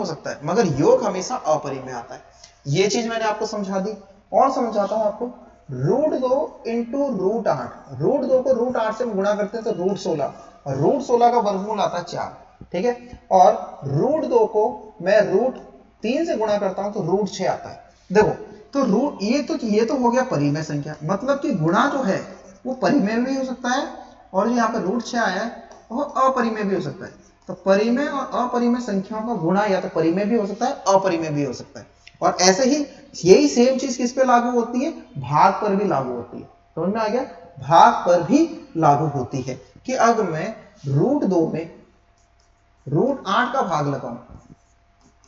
सकता है, मगर योग हमेशा अपरिमेय आता है। ये चीज मैंने आपको समझा दी। और समझाता हूं आपको, √2 इंटू √8, √2 को √8 से गुणा करते हैं तो √16, और √16 का वर्गमूल आता है 4। ठीक है, और √2 को मैं √3 से गुणा करता हूं तो √6 आता है। देखो तो ये तो हो गया परिमेय संख्या, मतलब कि गुणा जो है वो परिमेय भी हो सकता है, और जो यहाँ पे √6 आया है वो अपरिमेय भी हो सकता है। तो परिमेय और अपरिमेय संख्याओं का गुणा या तो परिमेय भी हो सकता है, अपरिमेय भी हो सकता है। और ऐसे ही यही सेम चीज किस पे लागू होती है? भाग पर भी लागू होती है। समझ में आ गया? भाग पर भी लागू होती है कि अगर मैं √2 में √8 का भाग लगाऊं,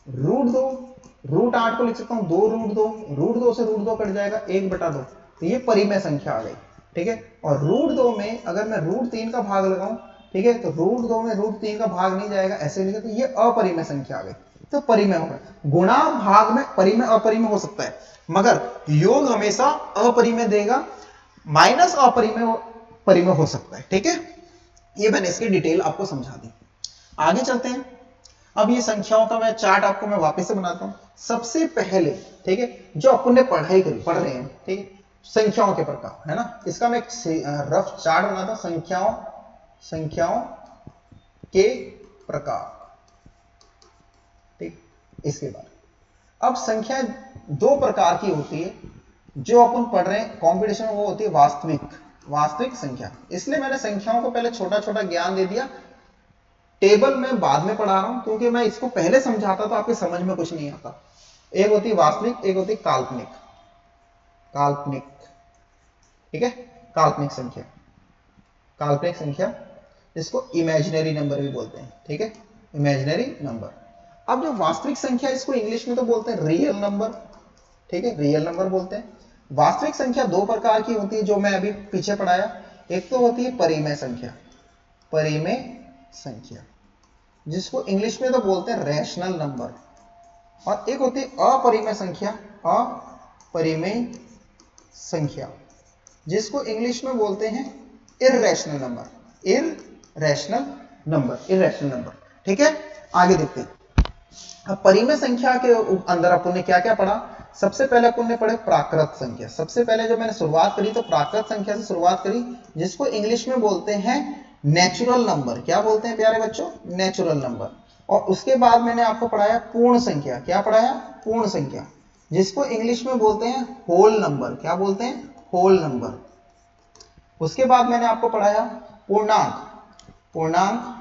√8 को लिख सकता हूं 2√2 से √2 कट जाएगा 1/2, तो ये परिमेय संख्या आ गई। ठीक है, और √2 में अगर मैं √3 का भाग लगाऊं, ठीक है, तो √2 में √3 का भाग नहीं जाएगा, ऐसे लिखे तो ये अपरिमेय संख्या आ गई, तो परिमेय होगा। गुणा भाग में परिमेय अपरिमेय हो सकता है, मगर योग हमेशा अपरिमेय देगा, माइनस अपरिमेय परिमेय हो सकता है। ठीक है, ये मैंने इसकी डिटेल आपको समझा दी। आगे चलते हैं। अब ये संख्याओं का मैं चार्ट आपको मैं वापस से बनाता हूं। सबसे पहले, ठीक है, जो अपन ने पढ़ाई करी पढ़ रहे हैं, ठीक है, संख्याओं के प्रकार है ना, इसका मैं एक रफ चार्ट बनाता हूं, संख्याओं के प्रकार। ठीक, इसके बाद अब संख्या दो प्रकार की होती है जो अपन पढ़ रहे हैं कॉम्पिटिशन में, वो होती है वास्तविक संख्या। इसलिए मैंने संख्याओं को पहले छोटा छोटा ज्ञान दे दिया, टेबल में बाद में पढ़ा रहा हूं, क्योंकि मैं इसको पहले समझाता तो आपके समझ में कुछ नहीं आता। एक होती है वास्तविक, एक होती है काल्पनिक। ठीक है, काल्पनिक संख्या। काल्पनिक संख्या, जिसको इमेजिनरी नंबर भी बोलते हैं, ठीक है, इमेजिनरी नंबर। अब जो वास्तविक संख्या, इसको इंग्लिश में तो बोलते हैं रियल नंबर, ठीक है, रियल नंबर बोलते हैं। वास्तविक संख्या दो प्रकार की होती है, जो मैं अभी पीछे पढ़ाया। एक तो होती है परिमेय संख्या, परिमेय संख्या, जिसको इंग्लिश में तो बोलते हैं रैशनल नंबर, और एक होती है अपरिमेय संख्या, अपरिमेय संख्या, जिसको इंग्लिश में बोलते हैं irrational number, irrational number, irrational number, ठीक है। आगे देखते हैं। अब परिमेय संख्या के अंदर अपन ने क्या क्या पढ़ा। सबसे पहले अपन ने पढ़े प्राकृत संख्या। सबसे पहले जो मैंने शुरुआत करी तो प्राकृत संख्या से शुरुआत करी, जिसको इंग्लिश में बोलते हैं नेचुरल नंबर। क्या बोलते हैं प्यारे बच्चों? Natural number. और उसके बाद मैंने आपको पढ़ाया पूर्ण संख्या। क्या पढ़ाया? पूर्ण संख्या, जिसको इंग्लिश में बोलते हैं होल नंबर। क्या बोलते हैं? Whole number. उसके बाद मैंने आपको पढ़ाया पूर्णांक, पूर्णांक,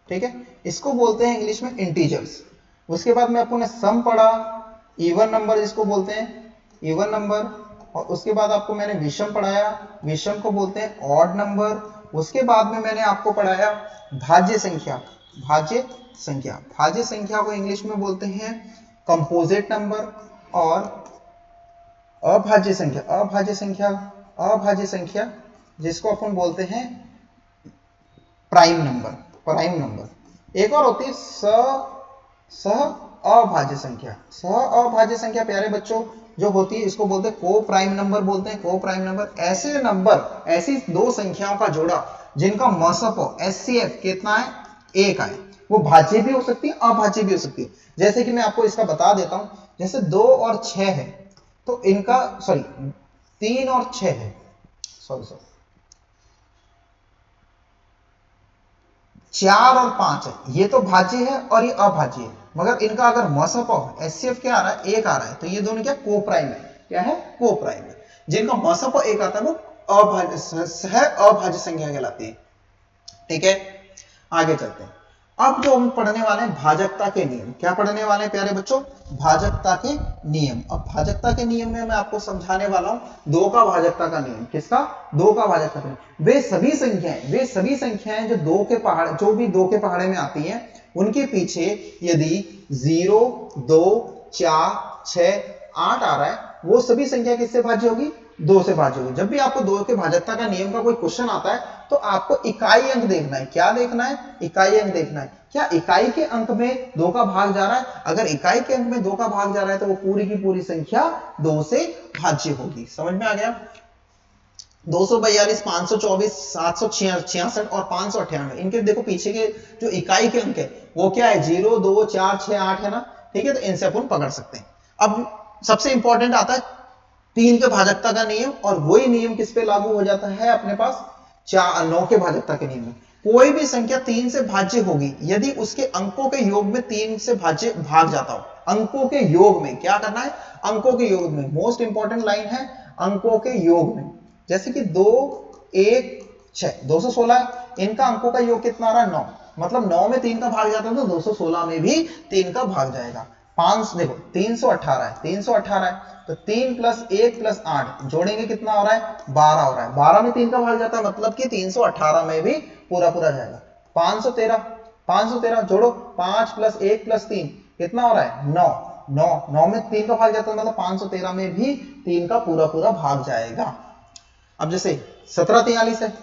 ठीक है, इसको बोलते हैं इंग्लिश में इंटीजर्स। उसके बाद में आपको ने सम पढ़ा, इवन नंबर जिसको बोलते हैं इवन नंबर। और उसके बाद आपको मैंने विषम पढ़ाया, विषम को बोलते हैं ऑड नंबर। उसके बाद में मैंने आपको पढ़ाया भाज्य संख्या, भाज्य संख्या, भाज्य संख्या को इंग्लिश में बोलते हैं कंपोजिट नंबर। और अभाज्य संख्या, अभाज्य संख्या, अभाज्य संख्या जिसको अपन बोलते हैं प्राइम नंबर, प्राइम नंबर। एक और होती है सह अभाज्य संख्या। सह अभाज्य संख्या प्यारे बच्चों जो होती है इसको बोलते हैं को प्राइम नंबर, बोलते हैं को प्राइम नंबर। ऐसे नंबर, ऐसी दो संख्याओं का जोड़ा जिनका मसप एचसीएफ कितना है? 1 है। वो भाज्य भी हो सकती है, अभाज्य भी हो सकती है। जैसे कि मैं आपको इसका बता देता हूं, जैसे 2 और 6 है तो इनका, सॉरी 3 और 6 है, सॉरी 4 और 5 है, ये तो भाज्य है और ये अभाज्य है। मगर इनका अगर मसप एचसीएफ क्या आ रहा है? 1 आ रहा है, तो ये दोनों क्या को प्राइम है। क्या है? को प्राइम है। जिनका मसप 1 आता है वो अभाज्य, सह अभाज्य संख्या कहलाती है, ठीक है। आगे चलते हैं। अब जो हम पढ़ने वाले हैं भाजकता के नियम। क्या पढ़ने वाले हैं प्यारे बच्चों? भाजकता के नियम। अब भाजकता के नियम में मैं आपको समझाने वाला हूं 2 का भाजकता का नियम। किसका? 2 का भाजकता का नियम। वे सभी संख्याएं जो 2 के पहाड़े, जो भी 2 के पहाड़े में आती हैं, उनके पीछे यदि 0, 2, 4, 6, 8 आ रहा है, वो सभी संख्या किससे भाज्य होगी? 2 से भाज्य होगी। जब भी आपको 2 के भाजकता का नियम का कोई क्वेश्चन आता है तो आपको इकाई अंक देखना है। क्या देखना है? इकाई अंक देखना है। क्या इकाई के अंक में 2 का भाग जा रहा है? अगर इकाई के अंक में 2 का भाग जा रहा है तो वो पूरी की पूरी संख्या 2 से भाज्य होगी। समझ में आ गया? 242, 524, 766 और 598, इनके देखो पीछे के जो इकाई के अंक है वो क्या है? 0, 2, 4, 6, 8 है ना, ठीक है। तो इनसे अपन पकड़ सकते हैं। अब सबसे इंपॉर्टेंट आता है 3 के भाजकता का नियम, और वही नियम किस पे लागू हो जाता है अपने पास? 9 के भाजकता के नियम में। कोई भी संख्या 3 से भाज्य होगी यदि उसके अंकों के योग में 3 से भाज्य भाग जाता हो। अंकों के योग में क्या करना है? अंकों के योग में, मोस्ट इंपॉर्टेंट लाइन है अंकों के योग में। जैसे कि 2, 1, 6, 216 है, इनका अंकों का योग कितना आ रहा है? 9। मतलब 9 में 3 का भाग जाता है तो 216 में भी 3 का भाग जाएगा। 5 देखो 318 है, 318 है, तो 3 + 1 + 8 जोड़ेंगे कितना हो रहा है? 12 हो रहा है। 12 में 3 का भाग जाता है, मतलब कि 318 में भी पूरा पूरा जाएगा। 513, 513 जोड़ो, 5 + 1 + 3 कितना हो रहा है? 9। 9 में 3 का भाग जाता है, मतलब 513 में भी 3 का पूरा पूरा भाग जाएगा। अब जैसे 1743 है,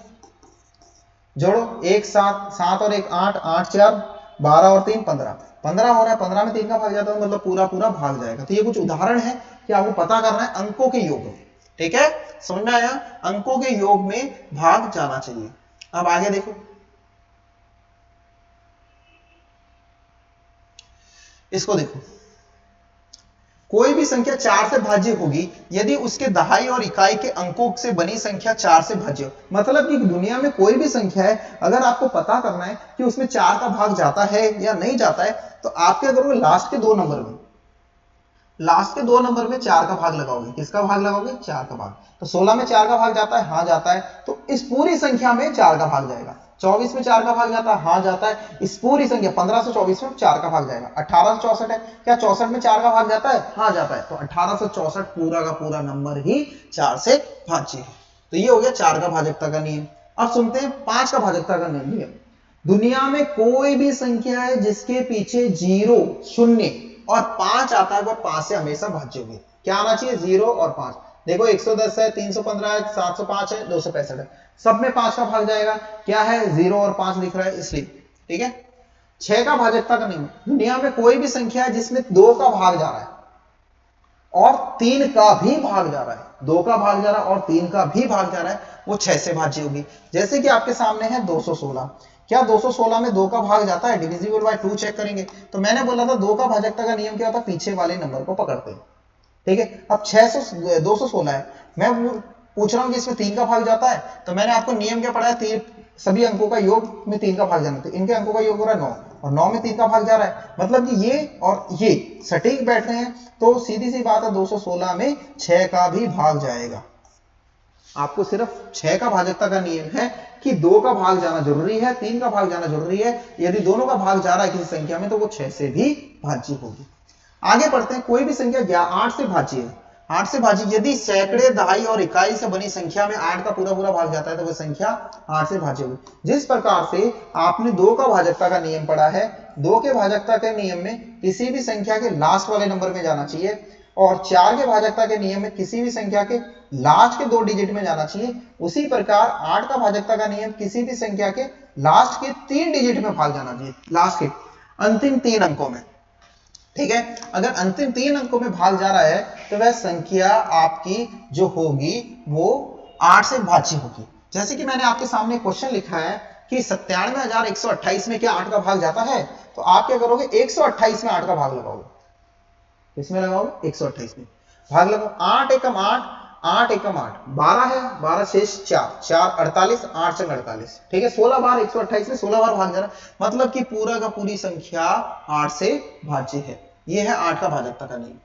जोड़ो 1 7, 7 और 1 8, 8 4 12 और 3 15, 15 हो रहा है। 15 में 3 का भाग जाता है, मतलब पूरा पूरा भाग जाएगा। तो ये कुछ उदाहरण है कि आपको पता करना है अंकों के योग में, ठीक है। समझ में आया? अंकों के योग में भाग जाना चाहिए। अब आगे देखो, इसको देखो, कोई भी संख्या 4 से भाज्य होगी यदि उसके दहाई और इकाई के अंकों से बनी संख्या 4 से भाज्य हो। मतलब कि दुनिया में कोई भी संख्या है, अगर आपको पता करना है कि उसमें 4 का भाग जाता है या नहीं जाता है, तो आप क्या करोगे? लास्ट के 2 नंबर में, लास्ट के 2 नंबर में 4 का भाग लगाओगे। किसका भाग लगाओगे? 4 का भाग। तो 16 में 4 का भाग जाता है? हाँ जाता है। तो इस पूरी संख्या में 4 का भाग जाएगा। 24 में 4 का भाग जाता है? हाँ जाता है। इस पूरी संख्या 1524 में 4 का भाग जाएगा। 1864 है, क्या 64 में 4 का भाग जाता है? हाँ जाता है। तो 1864 पूरा का पूरा नंबर ही 4 से भाज्य है। तो ये हो गया 4 का भाजकता का नियम। अब सुनते हैं 5 का भाजकता का नियम। दुनिया में कोई भी संख्या है जिसके पीछे 0, 0 और 5 आता है, वह 5 से हमेशा भाज्य होगी। क्या आना चाहिए? 0 और 5। देखो 110 है, 315 है, 705 है, 265 है, सब में 5 का भाग जाएगा। क्या है? 0 और 5 दिख रहा है इसलिए। ठीक है। 6 का भाजकता का नियम, दुनिया में कोई भी संख्या है जिसमें 2 का भाग जा रहा है और 3 का भी भाग जा रहा है, 2 का भाग जा रहा है और 3 का भी भाग जा रहा है, वो 6 से भाज्य होगी। जैसे कि आपके सामने है 216। क्या 216 में 2 का भाग जाता है? डिविजिबल बाय 2 चेक करेंगे। तो मैंने बोला था 2 का भाजकता का नियम क्या होता है? पीछे वाले नंबर को पकड़ते हैं। ठीक है। अब 216 है, मैं पूछ रहा हूं कि इसमें 3 का भाग जाता है, तो मैंने आपको नियम क्या पढ़ाया? सभी अंकों का योग में 3 का भाग जाना। तो इनके अंकों का योग हो रहा है 9 और 9 में 3 का भाग जा रहा है, मतलब कि ये और ये सटीक बैठ रहे हैं। तो सीधी सी बात है 216 में 6 का भी भाग जाएगा। आपको सिर्फ 6 का भाजकता का नियम है कि 2 का भाग जाना जरूरी है, 3 का भाग जाना जरूरी है। यदि दोनों का भाग जा रहा है किसी संख्या में तो वो 6 से भी भाज्य होगी। आगे बढ़ते हैं। कोई भी संख्या 8 से भाज्य है, 8 से भाज्य। यदि सैकड़े, दहाई और इकाई से बनी संख्या में 8 का पूरा पूरा भाग जाता है तो वह संख्या 8 से भाज्य होगी। जिस प्रकार से आपने 2 का भाजकता का नियम पढ़ा है, 2 के भाजकता के नियम में किसी भी संख्या के लास्ट वाले नंबर में जाना चाहिए और 4 के भाजकता के नियम में किसी भी संख्या के लास्ट के 2 डिजिट में जाना चाहिए, उसी प्रकार 8 का भाजकता का नियम किसी भी संख्या के लास्ट के 3 डिजिट में भाग जाना चाहिए, लास्ट के अंतिम 3 अंकों में। ठीक है। अगर अंतिम 3 अंकों में भाग जा रहा है तो वह संख्या आपकी जो होगी वो 8 से भाज्य होगी। जैसे कि मैंने आपके सामने क्वेश्चन लिखा है कि 97,128 में क्या 8 का भाग जाता है, तो आप क्या करोगे? 128 में 8 का भाग लगाओगे। किसमें लगाओगे? 128 में भाग लगाओ। 8 एकम 8, 8 एकम 8, 12 है, 12 शेष 4, 4 48, 8 चंग 48। ठीक है। 16 बार 128 में 16 बार भाग जा रहा है, मतलब कि पूरा का पूरी संख्या 8 से भाज्य है। यह है 8 का भाजकता का नियम।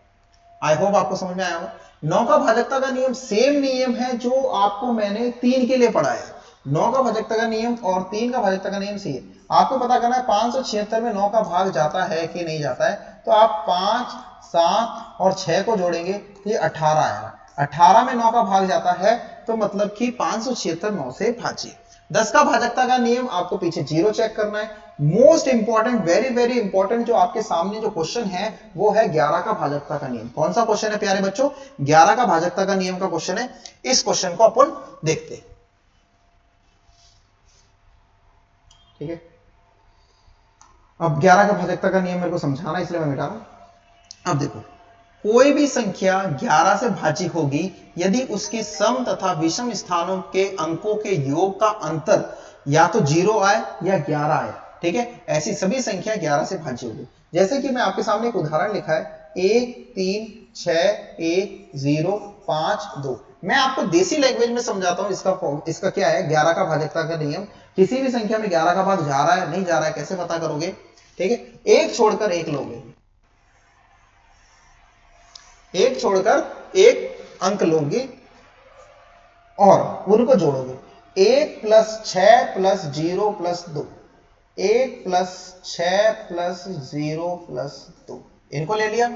आई होप आपको समझ में आया होगा। 9 का भाजकता का नियम सेम नियम है जो आपको मैंने 3 के लिए पढ़ाया है। 9 का भाजकता का नियम और 3 का भाजकता का नियम सेम। आपको पता करना है 576 में 9 का भाग जाता है कि नहीं जाता है, तो आप 5, 7 और 6 को जोड़ेंगे तो ये 18 आएगा। 18 में 9 का भाग जाता है तो मतलब कि 576 9 से भाज्य। 10 का भाजकता का नियम आपको पीछे 0 चेक करना है। Most important, very very important जो आपके सामने जो क्वेश्चन है वो है 11 का भाजकता का नियम। कौन सा क्वेश्चन है प्यारे बच्चों? 11 का भाजकता का नियम का क्वेश्चन है। इस क्वेश्चन को अपन देखते हैं। ठीक है। अब 11 का भाजकता का नियम मेरे को समझाना इसलिए मैं मिटा रहा हूं। अब देखो, कोई भी संख्या 11 से भाज्य होगी यदि उसके सम तथा विषम स्थानों के अंकों के योग का अंतर या तो 0 आए या 11 आए। ठीक है। ऐसी सभी संख्या 11 से भाज्य होगी। जैसे कि मैं आपके सामने एक उदाहरण लिखा है 1 3 6 1 0 5 2। मैं आपको देसी लैंग्वेज में समझाता हूं इसका क्या है 11 का भाजकता का नियम। किसी भी संख्या में 11 का भाग जा रहा है नहीं जा रहा है कैसे पता करोगे? ठीक है। एक छोड़कर एक लोगे, एक छोड़कर एक अंक लोगे और उनको जोड़ोगे। 1 + 6 + 0 + 2, 1 + 6 + 0 + 2, इनको ले लिया।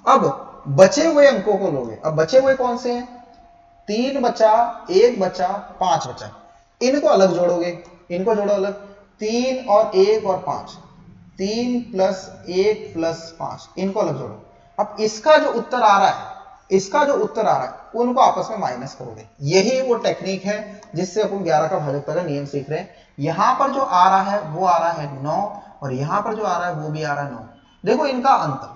अब बचे हुए अंकों को लोगे। अब बचे हुए कौन से हैं? 3 बचा, 1 बचा, 5 बचा, इनको अलग जोड़ोगे। इनको जोड़ो अलग, 3 और 1 और 5, 3 + 1 + 5, इनको अलग जोड़ो। अब इसका जो उत्तर आ रहा है, इसका जो उत्तर आ रहा है उनको आपस में माइनस करोगे। यही वो टेक्निक है जिससे अपन 11 का भाजकता का नियम सीख रहे हैं। यहां पर जो आ रहा है वो आ रहा है 9 और यहां पर जो आ रहा है वो भी आ रहा है 9। देखो इनका अंतर।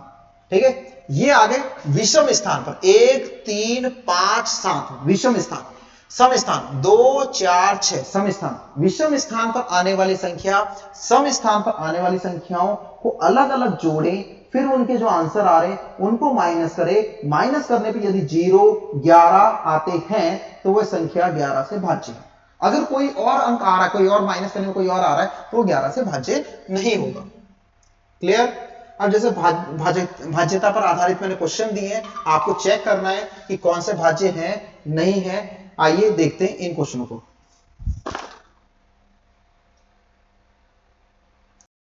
ठीक है। ये आ गए विषम स्थान पर 1 3 5 7 विषम स्थान। सम स्थान 2 4 6 सम स्थान। विषम स्थान पर आने वाली संख्या सम स्थान पर आने वाली संख्याओं को अलग अलग जोड़े, फिर उनके जो आंसर आ रहे हैं उनको माइनस करे। माइनस करने पे यदि 0 11 आते हैं तो वह संख्या 11 से भाज्य है। अगर कोई और अंक आ रहा है, कोई और माइनस करने में कोई और आ रहा है तो वो 11 से भाज्य नहीं होगा। क्लियर? अब जैसे भाज्यता पर आधारित मैंने क्वेश्चन दिए हैं, आपको चेक करना है कि कौन से भाज्य हैं नहीं है। आइए देखते हैं इन क्वेश्चनों को।